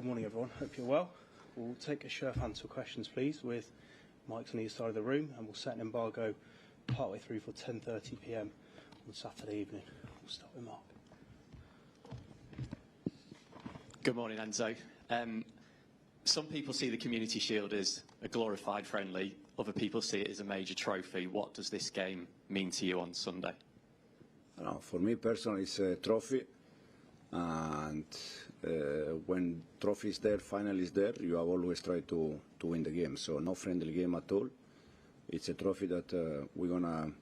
Good morning, everyone. Hope you're well. We'll take a show of hands for questions, please, with mics on either side of the room, and we'll set an embargo partway through for 10:30 p.m. on Saturday evening. We'll start with Mark. Good morning, Enzo. Some people see the Community Shield as a glorified friendly. Other people see it as a major trophy. What does this game mean to you on Sunday? For me personally, it's a trophy. And when trophy is there, final is there, you have always tried to win the game. So no friendly game at all. It's a trophy that we're going to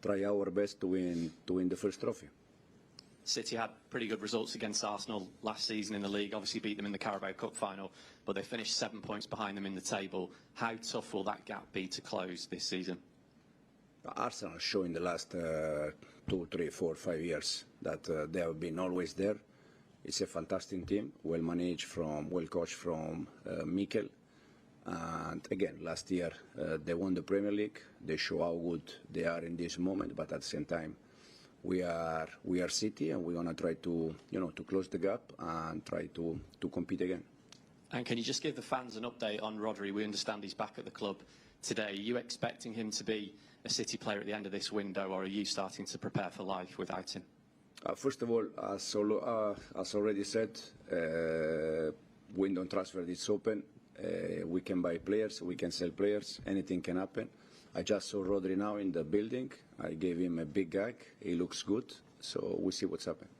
try our best to win the first trophy. City had pretty good results against Arsenal last season in the league, obviously beat them in the Carabao Cup final, but they finished 7 points behind them in the table. How tough will that gap be to close this season? Arsenal show in the last 2, 3, 4, 5 years that they have been always there. It's a fantastic team, well managed, well coached from Mikel. And again, last year they won the Premier League. They show how good they are in this moment, but at the same time, we are City, and we're gonna try to close the gap and try to compete again. And can you just give the fans an update on Rodri? We understand he's back at the club today. Are you expecting him to be a City player at the end of this window, or are you starting to prepare for life without him? First of all, as already said, window transfer is open. We can buy players, we can sell players, anything can happen. I just saw Rodri now in the building. I gave him a big gag. He looks good, so we'll see what's happening.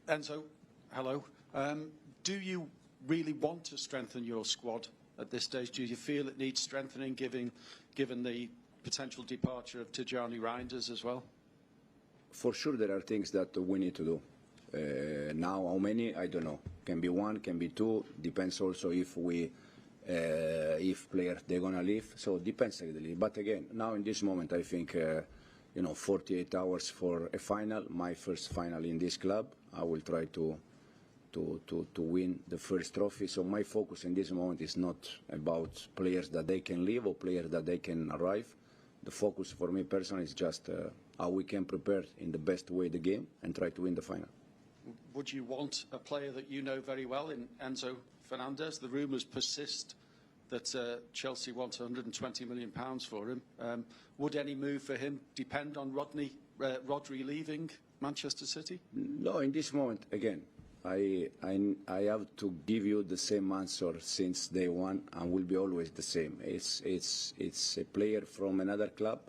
Enzo, hello. Do you really want to strengthen your squad at this stage? Do you feel it needs strengthening, given the potential departure of Tijjani Reinders as well? For sure, there are things that we need to do. Now, how many? I don't know. Can be one, can be two. Depends also if players they're gonna leave. So it depends really. But again, now in this moment, I think 48 hours for a final. My first final in this club. I will try to win the first trophy. So my focus in this moment is not about players that they can leave or players that they can arrive. The focus for me personally is just how we can prepare in the best way the game and try to win the final. Would you want a player that you know very well in Enzo Fernandez? The rumours persist that Chelsea want £120 million for him. Would any move for him depend on Rodri leaving Manchester City? No, in this moment, again, I have to give you the same answer since day one, and will be always the same. It's a player from another club,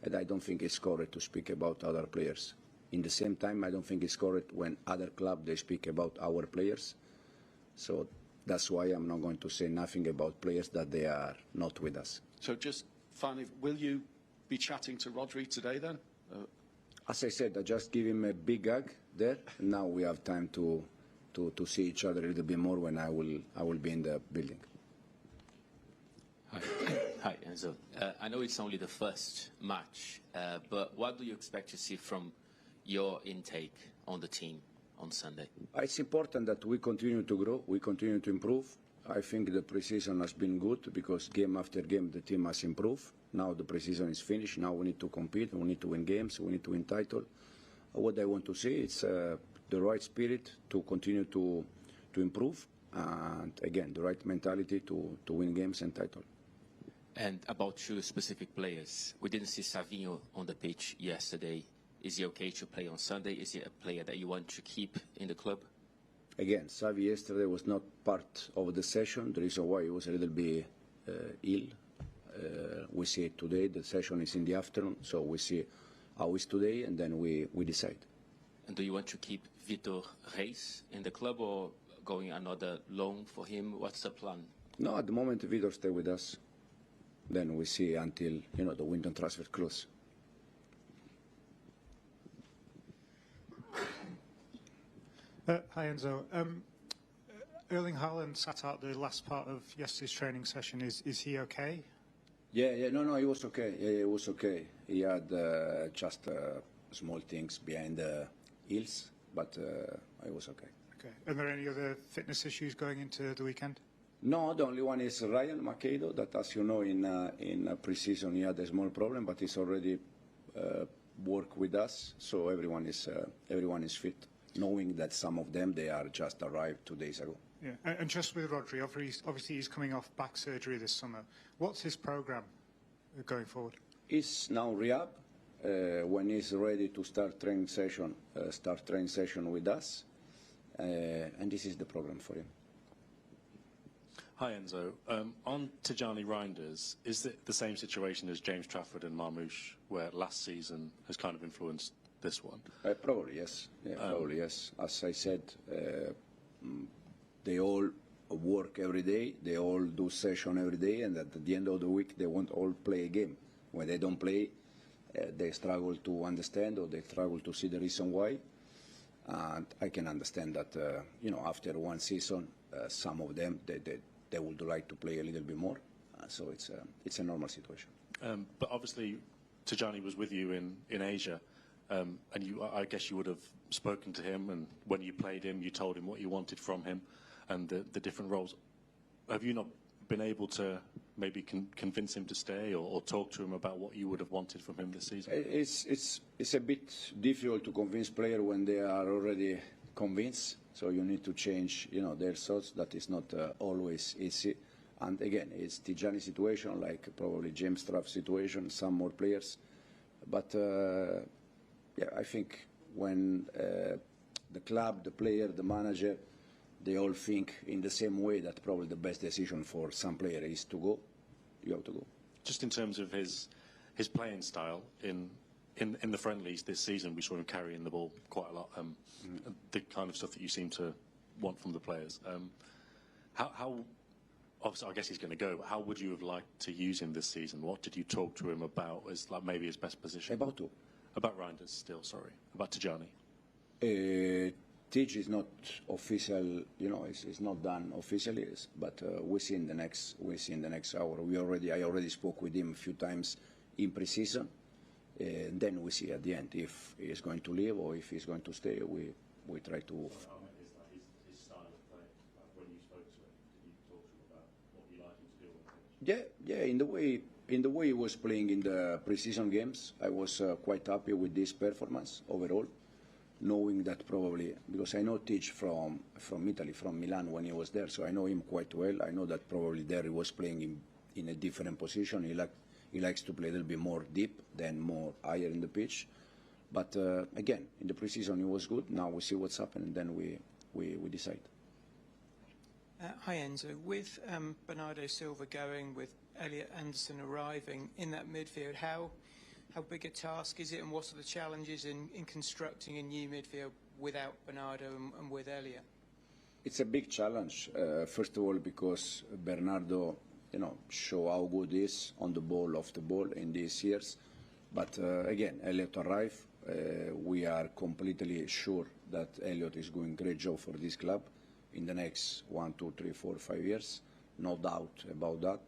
and I don't think it's correct to speak about other players. In the same time, I don't think it's correct when other clubs they speak about our players. So that's why I'm not going to say nothing about players that they are not with us. So just finally, will you be chatting to Rodri today then? As I said, I just give him a big hug there. Now we have time to see each other a little bit more when I will be in the building. Hi, Enzo. I know it's only the first match, but what do you expect to see from your intake on the team on Sunday? It's important that we continue to grow, we continue to improve. I think the pre-season has been good because game after game the team has improved. Now the pre-season is finished. Now we need to compete, we need to win games, we need to win title. What I want to see is the right spirit to continue to improve, and again the right mentality to win games and title. And about two specific players, we didn't see Savinho on the pitch yesterday. Is he okay to play on Sunday? Is he a player that you want to keep in the club? Again, Savi yesterday was not part of the session. The reason why he was a little bit ill. We see it today. The session is in the afternoon, so we see how it's today, and then we decide. And do you want to keep Vitor Reis in the club or going another loan for him? What's the plan? No, at the moment Vitor stay with us. Then we see until the window transfer close. Hi Enzo. Erling Haaland sat out the last part of yesterday's training session. Is he okay? No, he was okay. Yeah, he was okay. He had just small things behind the heels, but he was okay. Okay. Are there any other fitness issues going into the weekend? No, the only one is Ryan Macedo, that, as you know, in pre-season he had a small problem, but he's already worked with us, so everyone is fit. knowing that some of them, they are just arrived 2 days ago. Yeah, and just with Rodri, obviously he's coming off back surgery this summer. What's his programme going forward? He's now rehab. When he's ready to start training session with us, and this is the program for him. Hi Enzo. On Tijani Reinders, is it the same situation as James Trafford and Marmoush, where last season has kind of influenced this one? Probably yes. Yeah, probably yes. As I said, they all work every day. They all do session every day, and at the end of the week, they won't all play a game. When they don't play, they struggle to understand, or they struggle to see the reason why. And I can understand that, after one season, some of them they would like to play a little bit more. So it's a normal situation. But obviously, Tijani was with you in Asia, and I guess you would have spoken to him, and when you played him, you told him what you wanted from him, and the different roles. Have you not been able to maybe convince him to stay, or talk to him about what you would have wanted from him this season? It's a bit difficult to convince players when they are already convinced. So you need to change, their thoughts. That is not always easy. And again, it's Tijani's situation, like probably James Trafford's situation, some more players. But I think when the club, the player, the manager, they all think in the same way, that probably the best decision for some player is to go. You have to go. Just in terms of his playing style in the friendlies this season, we saw him carrying the ball quite a lot. The kind of stuff that you seem to want from the players. How obviously, I guess he's going to go. But how would you have liked to use him this season? What did you talk to him about as maybe his best position? About who? About Reinders still. Sorry, about Tijani. Teach is not official, it's not done officially, but we see in the next hour. I already spoke with him a few times in pre-season, and then we see at the end if he is going to leave or if he's going to stay. We try to. His style of play. When you spoke to him, did you talk to him about what you like him to do on the pitch? Yeah. In the way he was playing in the pre-season games, I was quite happy with this performance overall. Knowing that probably, because I know Teach from Italy, from Milan when he was there, so I know him quite well. I know that probably there he was playing in a different position. He likes to play a little bit more deep than more higher in the pitch. But again, in the preseason he was good. Now we see what's happened, and then we decide. Hi Enzo. With Bernardo Silva going, with Elliot Anderson arriving in that midfield, how big a task is it, and what are the challenges in constructing a new midfield without Bernardo and with Elliot? It's a big challenge, first of all, because Bernardo, show how good he is on the ball, off the ball in these years. But again, Elliot arrived. We are completely sure that Elliot is doing a great job for this club in the next 1, 2, 3, 4, 5 years. No doubt about that.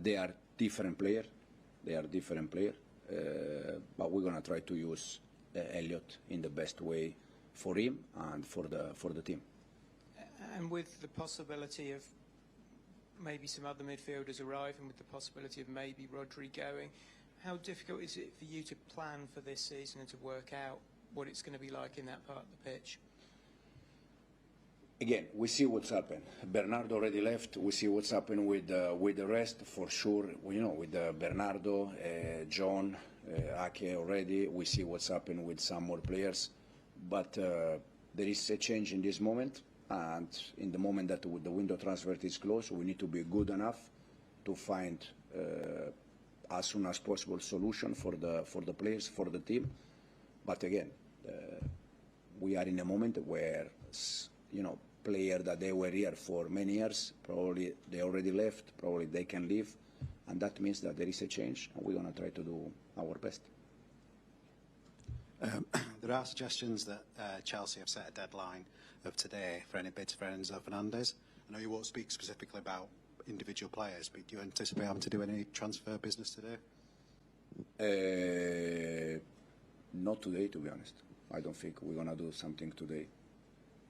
They are different players. But we're going to try to use Elliot in the best way for him and for the team. And with the possibility of maybe some other midfielders arriving, with the possibility of maybe Rodri going, how difficult is it for you to plan for this season and to work out what it's going to be like in that part of the pitch? Again, we see what's happened. Bernardo already left. We see what's happened with the rest, for sure. With Bernardo, John, Ake already. We see what's happened with some more players. But there is a change in this moment, and in the moment that the window transfer is closed, we need to be good enough to find as soon as possible solution for the players, for the team. But again, we are in a moment where players that they were here for many years, probably they already left, probably they can leave, and that means that there is a change, and we're going to try to do our best. There are suggestions that Chelsea have set a deadline of today for any bids for Enzo Fernandez. I know you won't speak specifically about individual players, but do you anticipate having to do any transfer business today? Not today, to be honest. I don't think we're going to do something today.